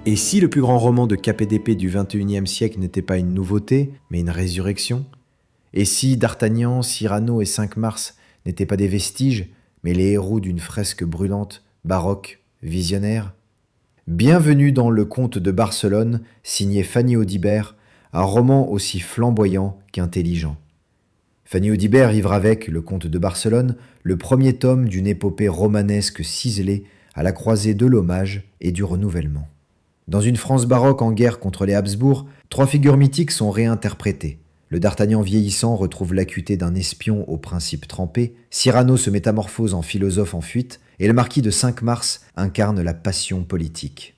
Et si le plus grand roman de KPDP du XXIe siècle n'était pas une nouveauté, mais une résurrection? Et si D'Artagnan, Cyrano et Cinq-Mars n'étaient pas des vestiges, mais les héros d'une fresque brûlante, baroque, visionnaire? Bienvenue dans Le Comte de Barcelone, signé Fanny Audibert, un roman aussi flamboyant qu'intelligent. Fanny Audibert livre avec Le Comte de Barcelone le premier tome d'une épopée romanesque ciselée à la croisée de l'hommage et du renouvellement. Dans une France baroque en guerre contre les Habsbourg, trois figures mythiques sont réinterprétées. Le D'Artagnan vieillissant retrouve l'acuité d'un espion aux principes trempés, Cyrano se métamorphose en philosophe en fuite, et le marquis de Cinq-Mars incarne la passion politique.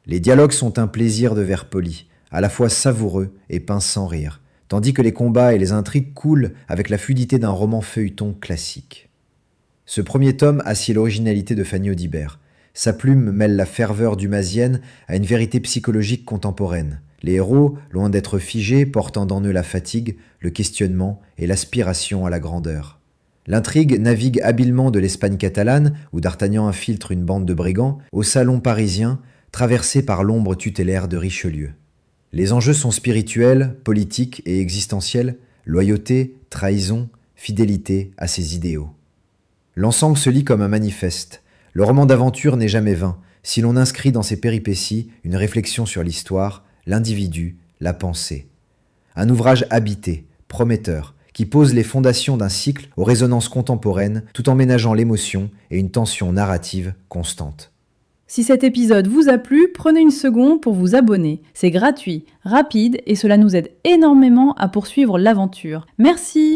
Les dialogues sont un plaisir de vers poli, à la fois savoureux et pince sans rire, tandis que les combats et les intrigues coulent avec la fluidité d'un roman feuilleton classique. Ce premier tome assied l'originalité de Fanny Audibert. Sa plume mêle la ferveur dumazienne à une vérité psychologique contemporaine. Les héros, loin d'être figés, portant en eux la fatigue, le questionnement et l'aspiration à la grandeur. L'intrigue navigue habilement de l'Espagne catalane, où D'Artagnan infiltre une bande de brigands, au salon parisien, traversé par l'ombre tutélaire de Richelieu. Les enjeux sont spirituels, politiques et existentiels, loyauté, trahison, fidélité à ses idéaux. L'ensemble se lit comme un manifeste. Le roman d'aventure n'est jamais vain, si l'on inscrit dans ses péripéties une réflexion sur l'histoire, l'individu, la pensée. Un ouvrage habité, prometteur, qui pose les fondations d'un cycle aux résonances contemporaines tout en ménageant l'émotion et une tension narrative constante. Si cet épisode vous a plu, prenez une seconde pour vous abonner. C'est gratuit, rapide et cela nous aide énormément à poursuivre l'aventure. Merci!